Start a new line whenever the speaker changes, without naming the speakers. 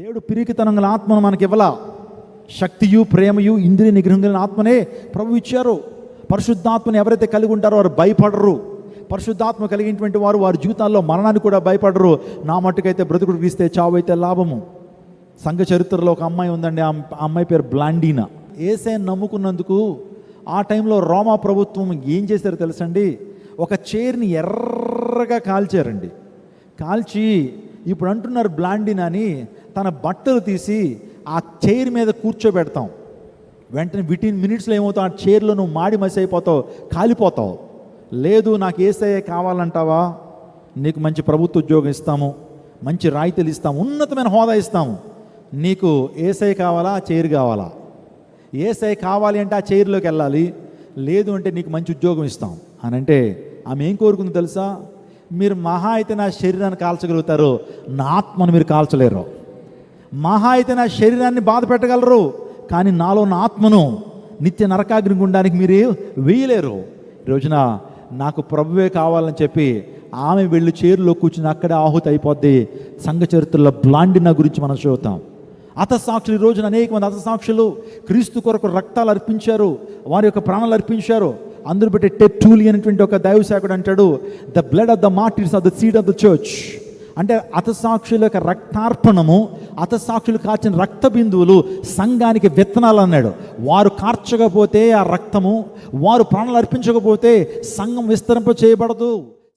దేవుడు పిరికితనం గల ఆత్మను మనకి ఇవ్వాల. శక్తియు ప్రేమయు ఇంద్రియ నిగ్రహం కలిగిన ఆత్మనే ప్రభు ఇచ్చారు. పరిశుద్ధాత్మని ఎవరైతే కలిగి ఉంటారో వారు భయపడరు. పరిశుద్ధాత్మ కలిగినటువంటి వారు వారి జీవితాల్లో మరణాన్ని కూడా భయపడరు. నా మట్టుకైతే బ్రతుకుడు క్రీస్తే చావు అయితే లాభము. సంఘ చరిత్రలో ఒక అమ్మాయి ఉందండి. ఆ అమ్మాయి పేరు బ్లాండీనా. యేసయ్యను నమ్ముకున్నందుకు ఆ టైంలో రోమా ప్రభుత్వం ఏం చేశారో తెలుసండి, ఒక చైర్ని ఎర్రగా కాల్చారండి. కాల్చి ఇప్పుడు అంటున్నారు బ్లాండీనాని తన బట్టలు తీసి ఆ చైర్ మీద కూర్చోబెడతాం. వెంటనే 15 మినిట్స్లో ఏమవుతావు, ఆ చైర్లో నువ్వు మాడి మసి అయిపోతావు, కాలిపోతావు. లేదు నాకు యేసయ్య కావాలంటావా, నీకు మంచి ప్రభుత్వ ఉద్యోగం ఇస్తాము, మంచి రాయితీలు ఇస్తాము, ఉన్నతమైన హోదా ఇస్తాము. నీకు యేసయ్య కావాలా, ఆ చైర్ కావాలా? యేసయ్య కావాలి అంటే ఆ చైర్లోకి వెళ్ళాలి, లేదు అంటే నీకు మంచి ఉద్యోగం ఇస్తాం అని అంటే ఆమె ఏం కోరుకుంది తెలుసా? మీరు మహా అయితే నా శరీరాన్ని కాల్చగలుగుతారు, నా ఆత్మను మీరు కాల్చలేరు. మహా అయితే నా శరీరాన్ని బాధ పెట్టగలరు, కానీ నాలో నా ఆత్మను నిత్య నరకాగ్ని గుండానికి మీరు వేయలేరు. ఈ రోజున నాకు ప్రభువే కావాలని చెప్పి ఆమె వెళ్ళి చైర్లో కూర్చుని అక్కడే ఆహుతి అయిపోద్ది. సంఘ చరిత్రలో బ్లాండినా గురించి మనం చూద్దాం. హతసాక్షులు, ఈ రోజున అనేక మంది హతసాక్షులు క్రీస్తు కొరకు రక్తాలు అర్పించారు, వారి యొక్క ప్రాణాలు అర్పించారు. అందరూ బట్టి టెట్టూలి అనేటువంటి ఒక దైవసేవకుడు అంటాడు, the blood of the martyrs of the seed of the church. అంటే హతసాక్షుల యొక్క రక్తార్పణము, హతసాక్షులు కార్చిన రక్త బిందువులు సంఘానికి విత్తనాలు అన్నాడు. వారు కార్చకపోతే ఆ రక్తము, వారు ప్రాణాలు అర్పించకపోతే సంఘం విస్తరింప చేయబడదు.